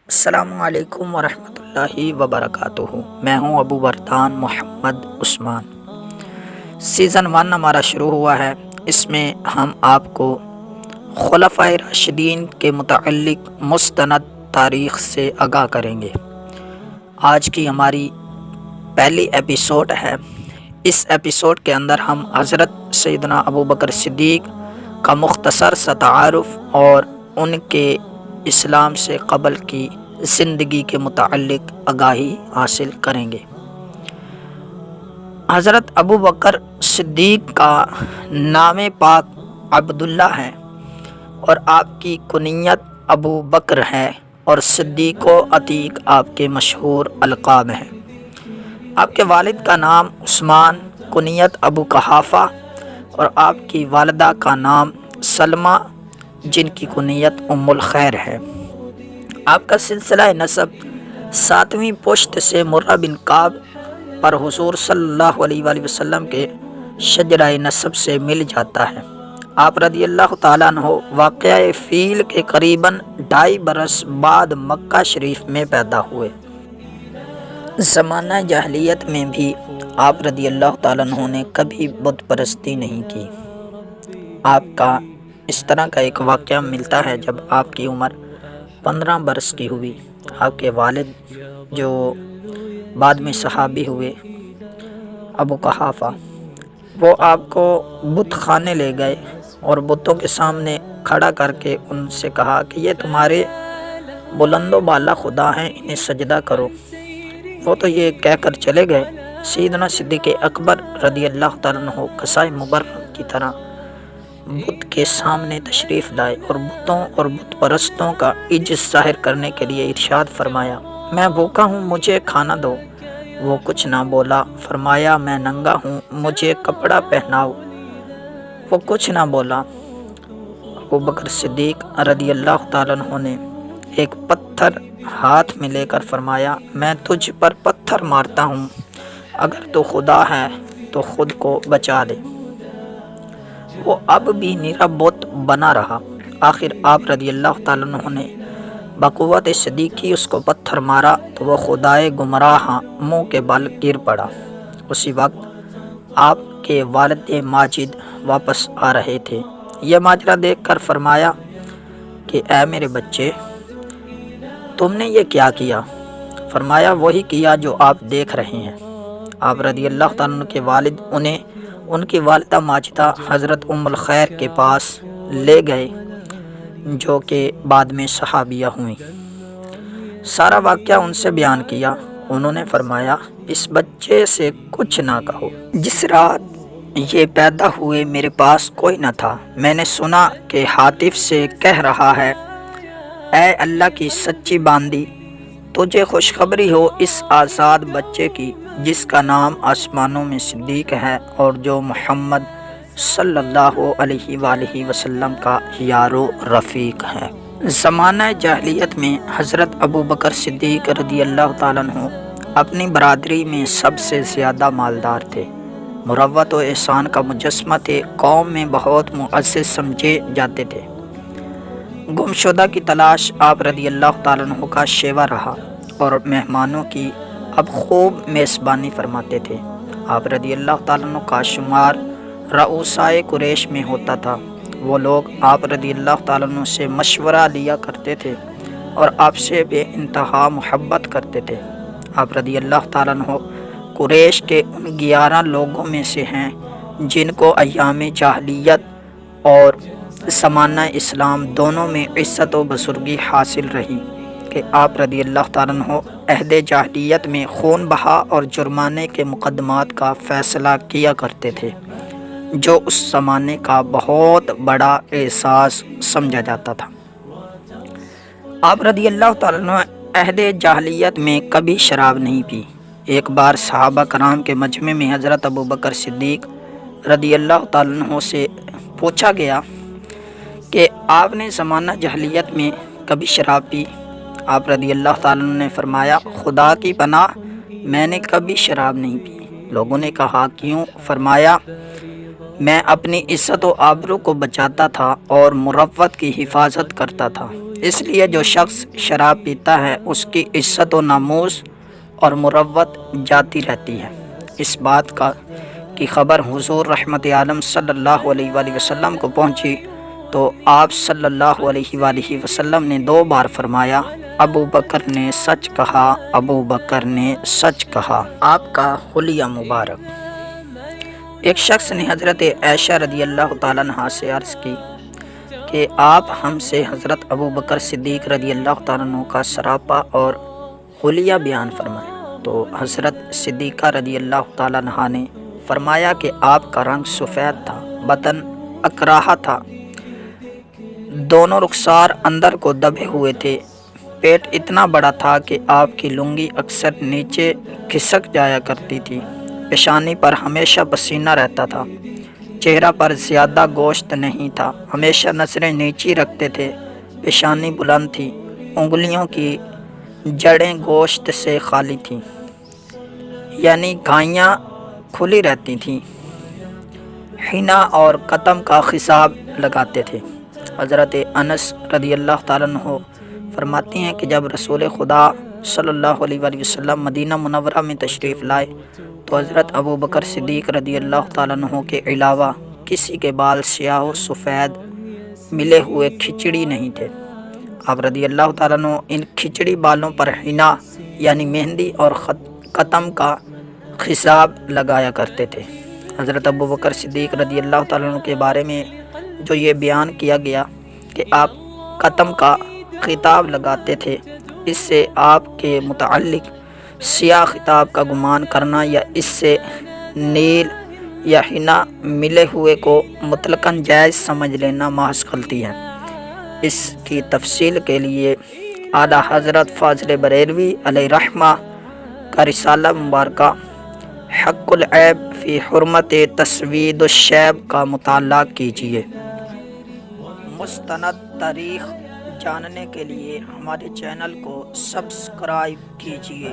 السلام علیکم ورحمۃ اللہ وبرکاتہ۔ میں ہوں ابو بردان محمد عثمان۔ سیزن 1 ہمارا شروع ہوا ہے۔ اس میں ہم آپ کو خلفائے راشدین کے متعلق مستند تاریخ سے آگاہ کریں گے۔ آج کی ہماری پہلی ایپیسوڈ ہے۔ اس ایپیسوڈ کے اندر ہم حضرت سیدنا ابو بکر صدیق کا مختصر سا تعارف اور ان کے اسلام سے قبل کی زندگی کے متعلق آگاہی حاصل کریں گے۔ حضرت ابو بکر صدیق کا نام پاک عبداللہ ہے اور آپ کی کنیت ابو بکر ہے اور صدیق و عتیق آپ کے مشہور القاب ہیں۔ آپ کے والد کا نام عثمان، کنیت ابو قحافہ، اور آپ کی والدہ کا نام سلمہ جن کی کنیت ام الخیر ہے۔ آپ کا سلسلہ نسب 7ویں پشت سے مرہ بن کعب پر حضور صلی اللہ علیہ وآلہ وسلم کے شجرہ نسب سے مل جاتا ہے۔ آپ رضی اللہ تعالیٰ عنہ واقعہ فیل کے قریباً 2.5 برس بعد مکہ شریف میں پیدا ہوئے۔ زمانہ جاہلیت میں بھی آپ رضی اللہ تعالیٰ عنہ نے کبھی بت پرستی نہیں کی۔ آپ کا اس طرح کا ایک واقعہ ملتا ہے جب آپ کی عمر 15 برس کی ہوئی۔ آپ کے والد جو بعد میں صحابی ہوئے ابو قحافہ، وہ آپ کو بت خانے لے گئے اور بتوں کے سامنے کھڑا کر کے ان سے کہا کہ یہ تمہارے بلند و بالا خدا ہیں، انہیں سجدہ کرو۔ وہ تو یہ کہہ کر چلے گئے۔ سیدنا صدیق اکبر رضی اللہ تعالیٰ عنہ قصائے مبرم کی طرح بت کے سامنے تشریف لائے اور بتوں اور بت پرستوں کا عجز ظاہر کرنے کے لیے ارشاد فرمایا، میں بھوکا ہوں، مجھے کھانا دو۔ وہ کچھ نہ بولا۔ فرمایا، میں ننگا ہوں، مجھے کپڑا پہناؤ۔ وہ کچھ نہ بولا۔ ابو بکر صدیق رضی اللہ تعالیٰ عنہ نے ایک پتھر ہاتھ میں لے کر فرمایا، میں تجھ پر پتھر مارتا ہوں، اگر تو خدا ہے تو خود کو بچا لے۔ وہ اب بھی نرا بت بنا رہا۔ آخر آپ رضی اللہ تعالیٰ عنہ نے بقوت صدیقی اس کو پتھر مارا تو وہ خدائے گمراہ منہ کے بل گر پڑا۔ اسی وقت آپ کے والد ماجد واپس آ رہے تھے۔ یہ ماجرا دیکھ کر فرمایا کہ اے میرے بچے، تم نے یہ کیا کیا؟ فرمایا، وہی کیا جو آپ دیکھ رہے ہیں۔ آپ رضی اللہ تعالیٰ عنہ کے والد انہیں ان کی والدہ ماجدہ حضرت ام الخیر کے پاس لے گئے جو کہ بعد میں صحابیہ ہوئیں۔ سارا واقعہ ان سے بیان کیا۔ انہوں نے فرمایا، اس بچے سے کچھ نہ کہو۔ جس رات یہ پیدا ہوئے میرے پاس کوئی نہ تھا۔ میں نے سنا کہ ہاتف سے کہہ رہا ہے، اے اللہ کی سچی باندی، تجھے خوشخبری ہو اس آزاد بچے کی جس کا نام آسمانوں میں صدیق ہے اور جو محمد صلی اللہ علیہ وآلہ وسلم کا یار و رفیق ہے۔ زمانہ جاہلیت میں حضرت ابو بکر صدیق رضی اللہ تعالیٰ عنہ اپنی برادری میں سب سے زیادہ مالدار تھے، مروت و احسان کا مجسمہ تھے، قوم میں بہت معزز سمجھے جاتے تھے۔ گمشدہ کی تلاش آپ رضی اللہ تعالیٰ عنہ کا شیوا رہا اور مہمانوں کی اب خوب میزبانی فرماتے تھے۔ آپ رضی اللہ تعالیٰ عنہ کا شمار رؤسائے قریش میں ہوتا تھا۔ وہ لوگ آپ رضی اللہ تعالیٰ عنہ سے مشورہ لیا کرتے تھے اور آپ سے بے انتہا محبت کرتے تھے۔ آپ رضی اللہ تعالیٰ عنہ قریش کے ان 11 لوگوں میں سے ہیں جن کو ایام جاہلیت اور زمانہ اسلام دونوں میں عزت و بزرگی حاصل رہی کہ آپ رضی اللہ تعالیٰ عنہ عہد جاہلیت میں خون بہا اور جرمانے کے مقدمات کا فیصلہ کیا کرتے تھے، جو اس زمانے کا بہت بڑا اعزاز سمجھا جاتا تھا۔ آپ رضی اللہ تعالیٰ عنہ عہد جاہلیت میں کبھی شراب نہیں پی۔ ایک بار صحابہ کرام کے مجمع میں حضرت ابو بکر صدیق رضی اللہ تعالیٰ عنہ سے پوچھا گیا کہ آپ نے زمانہ جاہلیت میں کبھی شراب پی؟ آپ رضی اللہ تعالیٰ عنہ نے فرمایا، خدا کی پناہ، میں نے کبھی شراب نہیں پی۔ لوگوں نے کہا، کیوں؟ فرمایا، میں اپنی عزت و آبرو کو بچاتا تھا اور مروت کی حفاظت کرتا تھا۔ اس لیے جو شخص شراب پیتا ہے اس کی عزت و ناموس اور مروت جاتی رہتی ہے۔ اس بات کی خبر حضور رحمت عالم صلی اللہ علیہ وآلہ وسلم کو پہنچی تو آپ صلی اللہ علیہ وآلہ وسلم نے 2 بار فرمایا، ابو بکر نے سچ کہا، ابو بکر نے سچ کہا۔ آپ کا حلیہ مبارک۔ ایک شخص نے حضرت عائشہ رضی اللہ تعالیٰ عنہا سے عرض کی کہ آپ ہم سے حضرت ابو بکر صدیق رضی اللہ تعالیٰ عنہ کا سراپا اور حلیہ بیان فرمائیں۔ تو حضرت صدیقہ رضی اللہ تعالیٰ عنہا نے فرمایا کہ آپ کا رنگ سفید تھا، بدن اکراہا تھا، دونوں رخسار اندر کو دبے ہوئے تھے، پیٹ اتنا بڑا تھا کہ آپ کی لنگی اکثر نیچے کھسک جایا کرتی تھی، پیشانی پر ہمیشہ پسینہ رہتا تھا، چہرہ پر زیادہ گوشت نہیں تھا، ہمیشہ نظریں نیچی رکھتے تھے، پیشانی بلند تھی، انگلیوں کی جڑیں گوشت سے خالی تھیں، یعنی گھائیاں کھلی رہتی تھیں، حنا اور قطم کا خصاب لگاتے تھے۔ حضرت انس رضی اللہ تعالیٰ عنہ فرماتی ہیں کہ جب رسول خدا صلی اللہ علیہ وآلہ وسلم مدینہ منورہ میں تشریف لائے تو حضرت ابو بکر صدیق رضی اللہ تعالیٰ عنہ کے علاوہ کسی کے بال سیاہ و سفید ملے ہوئے کھچڑی نہیں تھے۔ آپ رضی اللہ تعالیٰ عنہ ان کھچڑی بالوں پر حنا یعنی مہندی اور قطم کا خصاب لگایا کرتے تھے۔ حضرت ابو بکر صدیق رضی اللہ تعالیٰ عنہ کے بارے میں جو یہ بیان کیا گیا کہ آپ قطم کا خطاب لگاتے تھے، اس سے آپ کے متعلق سیاہ خطاب کا گمان کرنا یا اس سے نیل یا حنا ملے ہوئے کو مطلقاً جائز سمجھ لینا محض غلطی ہے۔ اس کی تفصیل کے لیے اعلیٰ حضرت فاضل بریلوی علیہ رحمہ کا رسالہ مبارکہ حق العیب فی حرمت تسوید الشیب کا مطالعہ کیجیے۔ مستند تاریخ جاننے کے لیے ہمارے چینل کو سبسکرائب کیجیے۔